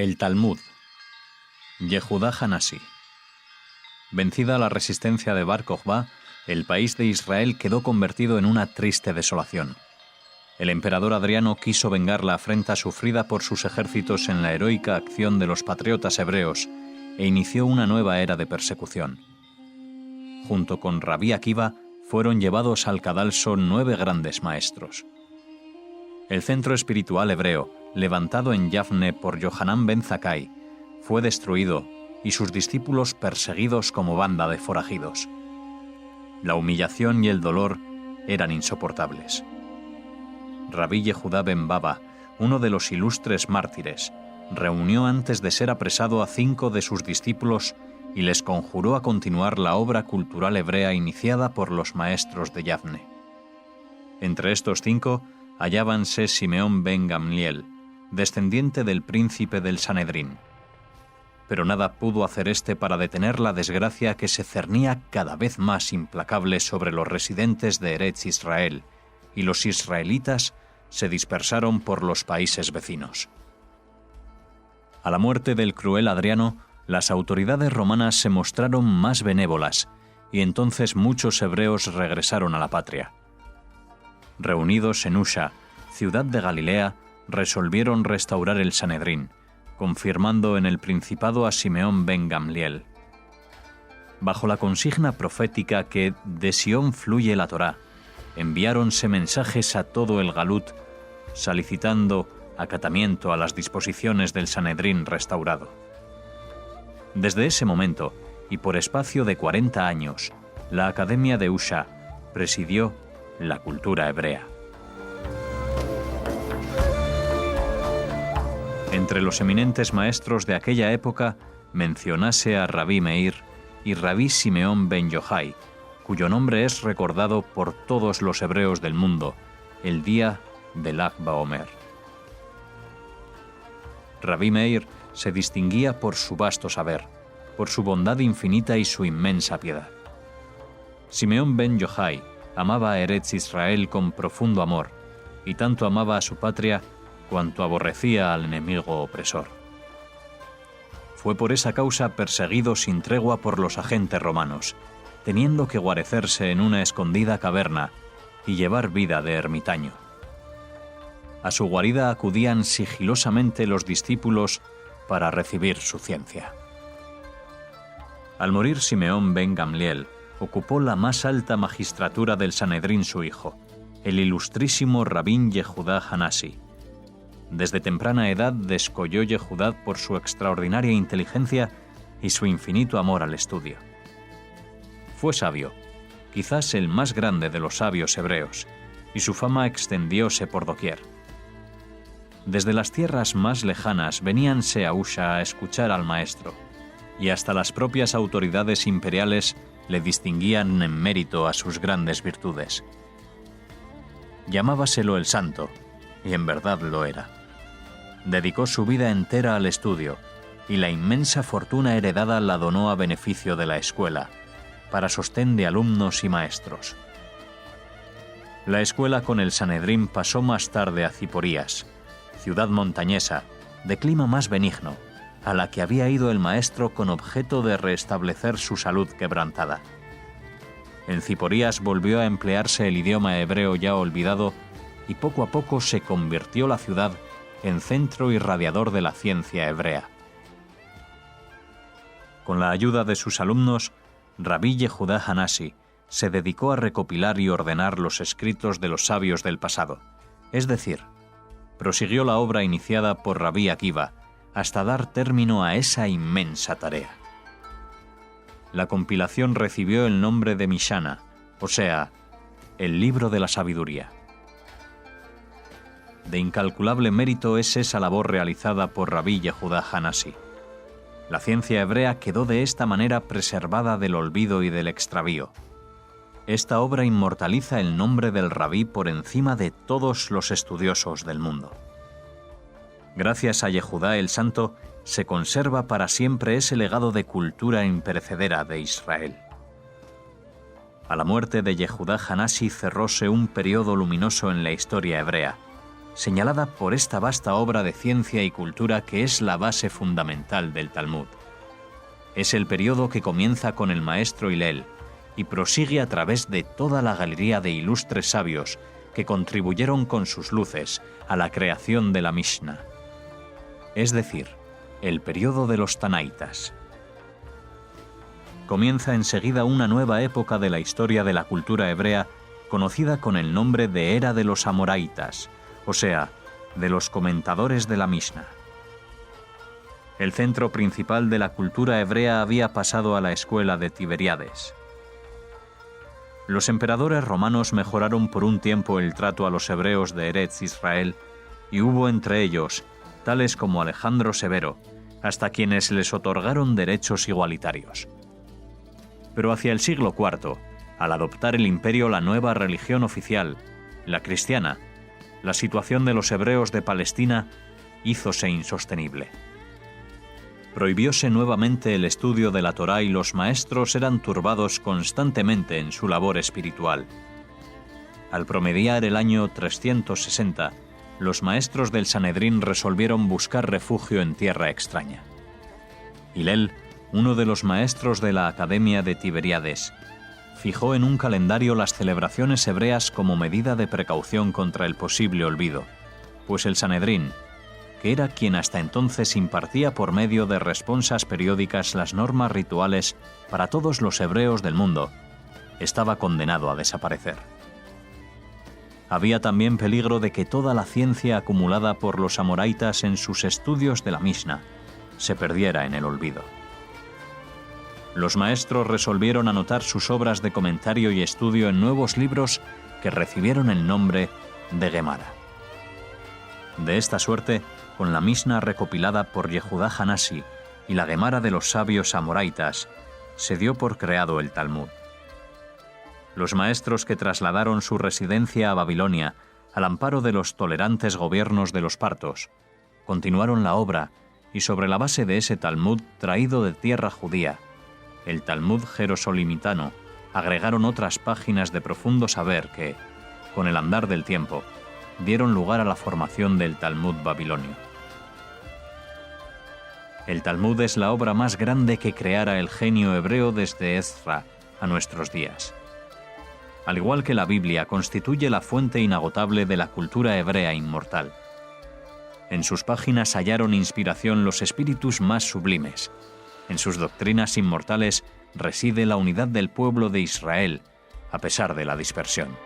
El Talmud. Yehudá Hanasi. Vencida la resistencia de Bar Kokhba, el país de Israel quedó convertido en una triste desolación. El emperador Adriano quiso vengar la afrenta sufrida por sus ejércitos en la heroica acción de los patriotas hebreos e inició una nueva era de persecución. Junto con Rabí Akiva fueron llevados al cadalso 9 grandes maestros. El centro espiritual hebreo, levantado en Yavne por Yohanan ben Zakkai, fue destruido y sus discípulos perseguidos como banda de forajidos. La humillación y el dolor eran insoportables. Rabí Yehudá ben Baba, uno de los ilustres mártires, reunió antes de ser apresado a 5 de sus discípulos y les conjuró a continuar la obra cultural hebrea iniciada por los maestros de Yavne. Entre estos 5 hallábanse Simeón ben Gamliel, descendiente del príncipe del Sanedrín. Pero nada pudo hacer éste para detener la desgracia que se cernía cada vez más implacable sobre los residentes de Eretz Israel, y los israelitas se dispersaron por los países vecinos. A la muerte del cruel Adriano, las autoridades romanas se mostraron más benévolas, y entonces muchos hebreos regresaron a la patria. Reunidos en Usha, ciudad de Galilea, resolvieron restaurar el Sanedrín, confirmando en el principado a Simeón ben Gamliel. Bajo la consigna profética que de Sión fluye la Torá, enviáronse mensajes a todo el Galut, solicitando acatamiento a las disposiciones del Sanedrín restaurado. Desde ese momento, y por espacio de 40 años, la Academia de Usha presidió la cultura hebrea. Entre los eminentes maestros de aquella época mencionase a Rabí Meir y Rabí Simeón ben Yochai, cuyo nombre es recordado por todos los hebreos del mundo el día del Lag BaOmer. Rabí Meir se distinguía por su vasto saber, por su bondad infinita y su inmensa piedad. Simeón ben Yochai amaba a Eretz Israel con profundo amor, y tanto amaba a su patria cuanto aborrecía al enemigo opresor. Fue por esa causa perseguido sin tregua por los agentes romanos, teniendo que guarecerse en una escondida caverna y llevar vida de ermitaño. A su guarida acudían sigilosamente los discípulos para recibir su ciencia. Al morir Simeón ben Gamliel, ocupó la más alta magistratura del Sanedrín su hijo, el ilustrísimo Rabí Yehudá Hanasi. Desde temprana edad descolló Yehudá por su extraordinaria inteligencia y su infinito amor al estudio. Fue sabio, quizás el más grande de los sabios hebreos, y su fama extendióse por doquier. Desde las tierras más lejanas veníanse a Usha a escuchar al maestro, y hasta las propias autoridades imperiales le distinguían en mérito a sus grandes virtudes. Llamábaselo el Santo, y en verdad lo era. Dedicó su vida entera al estudio, y la inmensa fortuna heredada la donó a beneficio de la escuela, para sostén de alumnos y maestros. La escuela con el Sanedrín pasó más tarde a Ziporías, ciudad montañesa, de clima más benigno, a la que había ido el maestro con objeto de restablecer su salud quebrantada. En Ziporías volvió a emplearse el idioma hebreo ya olvidado, y poco a poco se convirtió la ciudad en centro irradiador de la ciencia hebrea. Con la ayuda de sus alumnos, Rabí Yehudá Hanasi se dedicó a recopilar y ordenar los escritos de los sabios del pasado, es decir, prosiguió la obra iniciada por Rabí Akiva hasta dar término a esa inmensa tarea. La compilación recibió el nombre de Mishana, o sea, el libro de la sabiduría. De incalculable mérito es esa labor realizada por Rabí Yehudá Hanasi. La ciencia hebrea quedó de esta manera preservada del olvido y del extravío. Esta obra inmortaliza el nombre del rabí por encima de todos los estudiosos del mundo. Gracias a Yehudá el Santo, se conserva para siempre ese legado de cultura imperecedera de Israel. A la muerte de Yehudá Hanasi cerróse un periodo luminoso en la historia hebrea, señalada por esta vasta obra de ciencia y cultura que es la base fundamental del Talmud. Es el periodo que comienza con el maestro Hillel y prosigue a través de toda la galería de ilustres sabios que contribuyeron con sus luces a la creación de la Mishnah, es decir, el periodo de los Tanaitas. Comienza enseguida una nueva época de la historia de la cultura hebrea conocida con el nombre de Era de los Amoraitas, o sea, de los comentadores de la Mishnah. El centro principal de la cultura hebrea había pasado a la escuela de Tiberíades. Los emperadores romanos mejoraron por un tiempo el trato a los hebreos de Eretz Israel, y hubo entre ellos tales como Alejandro Severo, hasta quienes les otorgaron derechos igualitarios. Pero hacia el siglo IV, al adoptar el imperio la nueva religión oficial, la cristiana, la situación de los hebreos de Palestina hízose insostenible. Prohibióse nuevamente el estudio de la Torá y los maestros eran turbados constantemente en su labor espiritual. Al promediar el año 360, los maestros del Sanedrín resolvieron buscar refugio en tierra extraña. Hillel, uno de los maestros de la Academia de Tiberíades, fijó en un calendario las celebraciones hebreas como medida de precaución contra el posible olvido, pues el Sanedrín, que era quien hasta entonces impartía por medio de responsas periódicas las normas rituales para todos los hebreos del mundo, estaba condenado a desaparecer. Había también peligro de que toda la ciencia acumulada por los amoraitas en sus estudios de la Mishnah se perdiera en el olvido. Los maestros resolvieron anotar sus obras de comentario y estudio en nuevos libros que recibieron el nombre de Gemara. De esta suerte, con la Mishnah recopilada por Yehudá Hanasi y la Gemara de los sabios amoraitas, se dio por creado el Talmud. Los maestros que trasladaron su residencia a Babilonia, al amparo de los tolerantes gobiernos de los partos, continuaron la obra y sobre la base de ese Talmud traído de tierra judía, el Talmud jerosolimitano, agregaron otras páginas de profundo saber que, con el andar del tiempo, dieron lugar a la formación del Talmud babilonio. El Talmud es la obra más grande que creara el genio hebreo desde Ezra a nuestros días. Al igual que la Biblia, constituye la fuente inagotable de la cultura hebrea inmortal. En sus páginas hallaron inspiración los espíritus más sublimes. En sus doctrinas inmortales reside la unidad del pueblo de Israel, a pesar de la dispersión.